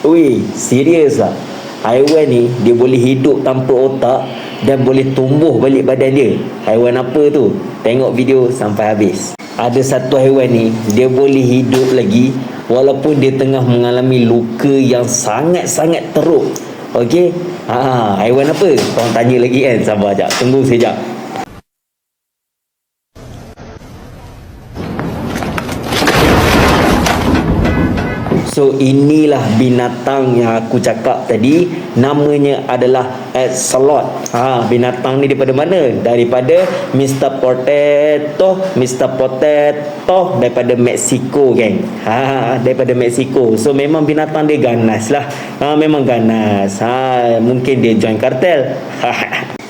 Ui, serius lah. Haiwan ni dia boleh hidup tanpa otak dan boleh tumbuh balik badan dia. Haiwan apa tu? Tengok video sampai habis. Ada satu haiwan ni, dia boleh hidup lagi walaupun dia tengah mengalami luka yang sangat-sangat teruk. Okey? Haiwan apa? Korang tanya lagi kan? Sabar sekejap. Tunggu sekejap. So inilah binatang yang aku cakap tadi. Namanya adalah axolotl. Binatang ni daripada mana? Daripada Mr. Potato. Mr. Potato daripada Mexico, geng. Daripada Mexico. So memang binatang dia ganas lah. Memang ganas. Mungkin dia join kartel.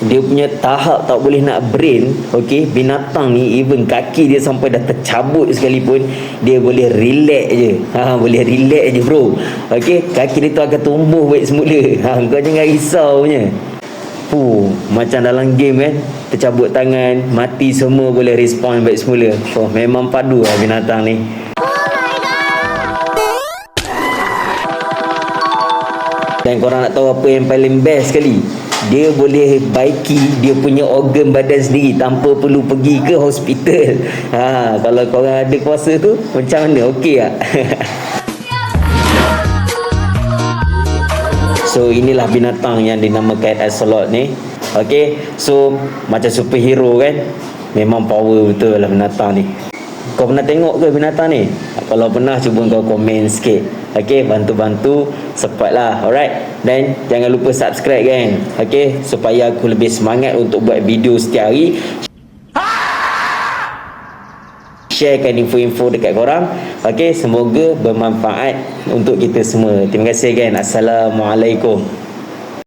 Dia punya tahap tak boleh nak brain. Okey, binatang ni even kaki dia sampai dah tercabut sekalipun, dia boleh relax je. Boleh relax je bro. Okey, kaki dia tu akan tumbuh balik semula. Kau jangan risau punya. Macam dalam game kan, tercabut tangan, mati semua boleh respawn balik semula. Memang padu lah binatang ni. Dan korang nak tahu apa yang paling best sekali? Dia boleh baiki dia punya organ badan sendiri tanpa perlu pergi ke hospital. Kalau korang ada kuasa tu, macam mana? Okey tak? So inilah binatang yang dinamakan axolotl ni. Okey, so macam superhero kan. Memang power betul lah binatang ni. Kau pernah tengok ke binatang ni? Kalau pernah, cuba kau komen sikit. Okey, bantu-bantu support lah. Alright. Dan jangan lupa subscribe kan. Okey, supaya aku lebih semangat untuk buat video setiap hari. Sharekan info-info dekat korang. Okey, semoga bermanfaat untuk kita semua. Terima kasih kan. Assalamualaikum.